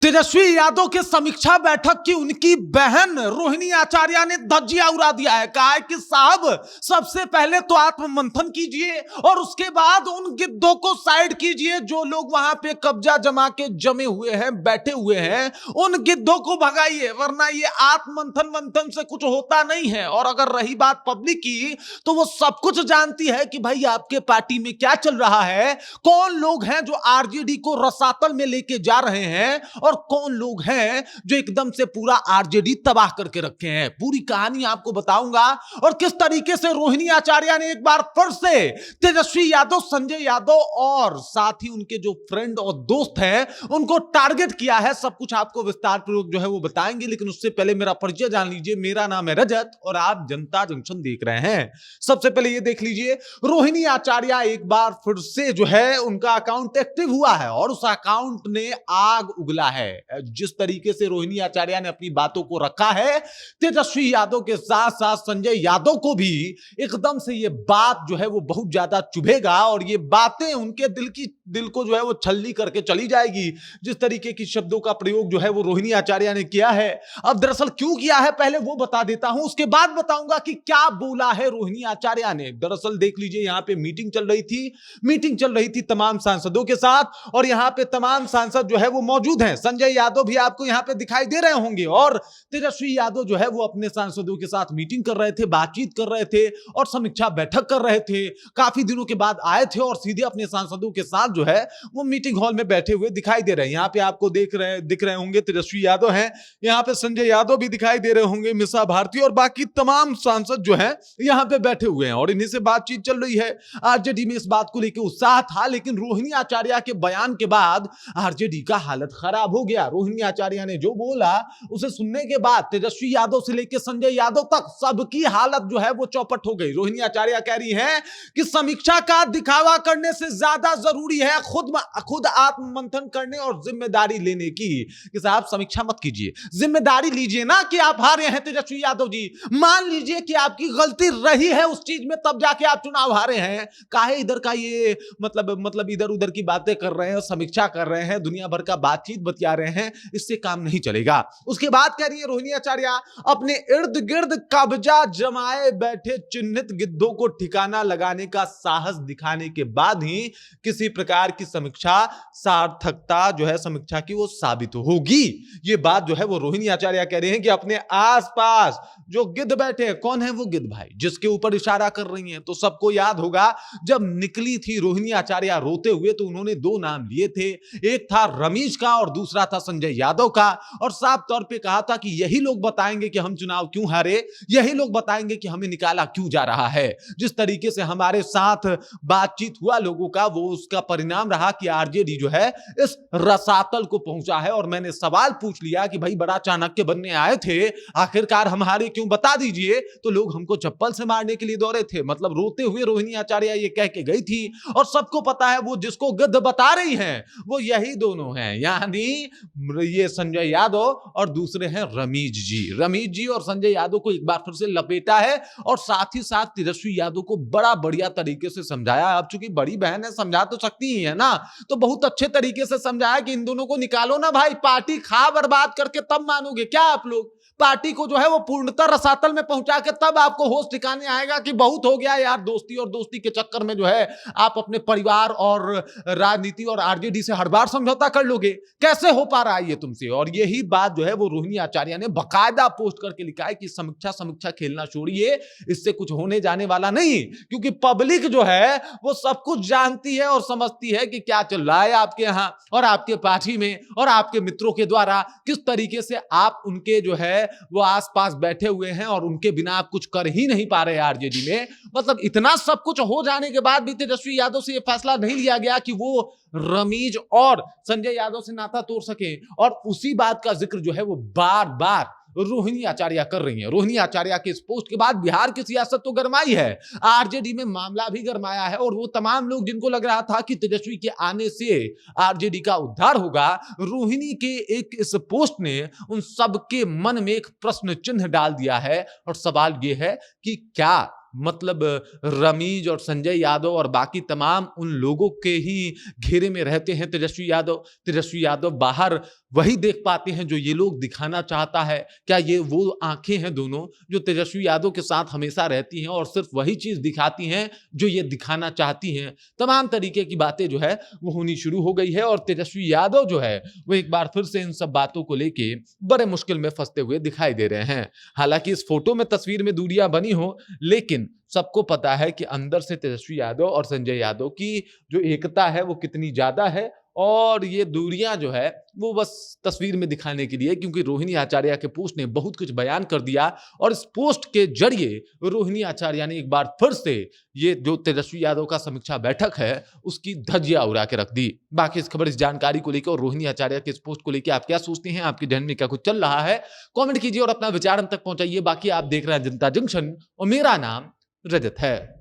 तेजस्वी यादव के समीक्षा बैठक की उनकी बहन रोहिणी आचार्य ने धज्जियां उड़ा दिया है। कहा है कि साहब सबसे पहले तो आत्ममंथन कीजिए और उसके बाद उन गिद्धों को साइड कीजिए जो लोग वहां पे कब्जा जमा के जमे हुए हैं, बैठे हुए हैं, उन गिद्धों को भगाइए, वरना ये आत्ममंथन मंथन से कुछ होता नहीं है। और अगर रही बात पब्लिक की, तो वो सब कुछ जानती है कि भाई आपके पार्टी में क्या चल रहा है, कौन लोग हैं जो आरजेडी को रसातल में लेके जा रहे हैं और कौन लोग हैं जो एकदम से पूरा आरजेडी तबाह करके रखे हैं। पूरी कहानी आपको बताऊंगा और किस तरीके से रोहिणी आचार्य ने एक बार फिर से तेजस्वी यादव, संजय यादव और साथ ही उनके जो फ्रेंड और दोस्त हैं उनको टारगेट किया है। सब कुछ आपको विस्तार पूर्वक जो है वो बताएंगे, लेकिन उससे पहले मेरा परिचय जान लीजिए। मेरा नाम है रजत और आप जनता जंक्शन देख रहे हैं। सबसे पहले ये देख लीजिए, रोहिणी आचार्य एक बार फिर से जो है उनका अकाउंट एक्टिव हुआ है और उस अकाउंट ने आग उगला है। जिस तरीके से रोहिणी आचार्य ने अपनी बातों को रखा है, तेजस्वी यादव के साथ साथ संजय यादव को भी एकदम से ये बात जो है वो बहुत ज्यादा चुभेगा और ये बातें उनके दिल को जो है वो छलनी करके चली जाएगी। जिस तरीके की शब्दों का प्रयोग जो है वो रोहिणी आचार्य ने किया है, अब दरअसल क्यों किया है पहले वो बता देता हूं, उसके बाद बताऊंगा कि क्या बोला है रोहिणी आचार्य ने। दरअसल देख लीजिए, यहां पे मीटिंग चल रही थी तमाम सांसदों के साथ और यहां पे तमाम सांसद जो है वो मौजूद हैं। संजय यादव भी आपको यहां पे दिखाई दे रहे होंगे और तेजस्वी यादव जो है वो अपने सांसदों के साथ मीटिंग कर रहे थे, बातचीत कर रहे थे और समीक्षा बैठक कर रहे थे। काफी दिनों के बाद आए थे और सीधे अपने सांसदों के साथ जो है वो मीटिंग हॉल में बैठे हुए दिखाई दे रहे हैं। यहां पे आपको दिख रहे होंगे तेजस्वी यादव हैं, यहां पे संजय यादव भी दिखाई दे रहे होंगे, मिसा भारती और बाकी तमाम सांसद जो है यहां पे बैठे हुए हैं और इन्हीं से बातचीत चल रही है। आरजेडी में इस बात को लेकर उत्साह था, लेकिन रोहिणी आचार्य के बयान के बाद आरजेडी का हालत खराब हो गया। रोहिणी आचार्य ने जो बोला उसे सुनने के बाद तेजस्वी यादव से लेकर संजय यादव तक सबकी हालत जो है वो चौपट हो गई। रोहिणी आचार्य कह रही हैं कि समीक्षा का दिखावा करने से ज्यादा जरूरी है खुद आत्ममंथन करने और जिम्मेदारी लेने की। कि साहब समीक्षा मत कीजिए, जिम्मेदारी लीजिए ना कि आप हारे हैं। तेजस्वी यादव जी, मान लीजिए कि आपकी गलती रही है उस चीज में, तब जाके आप चुनाव हारे हैं। काहे इधर का ये मतलब इधर उधर की बातें कर रहे हैं, समीक्षा कर रहे हैं, दुनिया भर का बातचीत बतिया रहे हैं, इससे काम नहीं चलेगा। उसके बाद कह रही है रोहिणी आचार्य, अपने इर्द गिर्द कब्जा जमाए बैठे चिन्हित गिद्धों को ठिकाना लगाने का साहस दिखाने के बाद ही किसी प्रकार की समीक्षा सार्थकता जो है समीक्षा की वो साबित होगी। ये बात जो है वो रोहिणी आचार्य कह रहे हैं कि अपने आसपास जो गिद्ध बैठे हैं, कौन है वो गिद्ध भाई जिसके ऊपर इशारा कर रही हैं? तो सबको याद होगा जब निकली थी रोहिणी आचार्य रोते हुए तो उन्होंने दो नाम लिए थे, एक था रमीज का और दूसरा था संजय यादव का, और साफ तौर पे कहा था कि यही लोग बताएंगे कि हम चुनाव क्यों हारे, यही लोग बताएंगे कि हमें निकाला क्यों जा रहा है। जिस तरीके से हमारे साथ बातचीत हुआ लोगों का, वो उसका परिणाम रहा कि आरजेडी जो है इस रसातल को पहुंचा है। और मैंने सवाल पूछ लिया कि भाई बड़ा चाणक्य बनने आए थे, आखिरकार हम हारे क्यों, बता दीजिए। तो लोग हमको चप्पल से मारने के लिए दौड़े थे। मतलब रोते हुए रोहिणी आचार्य ये कह के गई थी और सबको पता है वो जिसको गिद्ध बता रही हैं वो यही दोनों हैं, यानी ये संजय यादव और दूसरे हैं रमीज जी और संजय यादव को एक बार फिर से लपेटा है और साथ ही साथ तेजस्वी यादव को बड़ा बढ़िया तरीके से समझाया। अब चूंकि बड़ी बहन है, समझा तो सकती ही है ना, तो बहुत अच्छे तरीके से समझाया कि इन दोनों को निकालो ना भाई, पार्टी खा बर्बाद करके तब मानोगे क्या आप लोग? पार्टी को जो है वो पूर्णतः रसातल में पहुंचा के तब आपको होश ठिकाने आएगा कि बहुत हो गया यार दोस्ती, और दोस्ती के चक्कर में जो है आप अपने परिवार और राजनीति और आरजेडी से हर बार समझौता कर लोगे। कैसे हो पा रहा है ये तुमसे? और यही बात जो है वो रोहिणी आचार्य ने बकायदा पोस्ट करके लिखा है कि समीक्षा खेलना छोड़िए, इससे कुछ होने जाने वाला नहीं, क्योंकि पब्लिक जो है वो सब कुछ जानती है और समझती है कि क्या चल रहा है आपके यहां और आपके पार्टी में और आपके मित्रों के द्वारा, किस तरीके से आप उनके जो है वो आसपास बैठे हुए हैं और उनके बिना आप कुछ कर ही नहीं पा रहे आरजेडी में। मतलब इतना सब कुछ हो जाने के बाद भी तेजस्वी यादव से यह फैसला नहीं लिया गया कि वो रमीज और संजय यादव से नाता तोड़ सके, और उसी बात का जिक्र जो है वो बार बार रोहिणी आचार्य कर रही है। रोहिणी आचार्य के इस पोस्ट के बाद बिहार की सियासत तो गरमाई है, आरजेडी में मामला भी गरमाया है, और वो तमाम लोग जिनको लग रहा था कि तेजस्वी के आने से आरजेडी का उद्धार होगा, रोहिणी के एक इस पोस्ट ने उन सबके मन में एक प्रश्न चिन्ह डाल दिया है। और सवाल यह है कि क्या मतलब रमीज और संजय यादव और बाकी तमाम उन लोगों के ही घेरे में रहते हैं तेजस्वी यादव बाहर वही देख पाते हैं जो ये लोग दिखाना चाहता है। क्या ये वो आंखें हैं दोनों जो तेजस्वी यादव के साथ हमेशा रहती हैं और सिर्फ वही चीज दिखाती हैं जो ये दिखाना चाहती हैं? तमाम तरीके की बातें जो है वो होनी शुरू हो गई है और तेजस्वी यादव जो है वो एक बार फिर से इन सब बातों को लेके बड़े मुश्किल में फंसते हुए दिखाई दे रहे हैं। हालांकि इस फोटो में तस्वीर में दूरियां बनी हो, लेकिन सबको पता है कि अंदर से तेजस्वी यादव और संजय यादव की जो एकता है वो कितनी ज्यादा है और ये दूरियां जो है वो बस तस्वीर में दिखाने के लिए, क्योंकि रोहिणी आचार्य के पोस्ट ने बहुत कुछ बयान कर दिया और इस पोस्ट के जरिए रोहिणी आचार्य ने एक बार फिर से ये जो तेजस्वी यादव का समीक्षा बैठक है उसकी धज्जियां उड़ा के रख दी। बाकी इस खबर, इस जानकारी को लेकर और रोहिणी आचार्य के इस पोस्ट को लेकर आप क्या सोचते हैं? आपके जहन में क्या कुछ चल रहा है? कमेंट कीजिए और अपना विचार हम तक पहुंचाइए। बाकी आप देख रहे हैं जनता जंक्शन और मेरा नाम रजत है।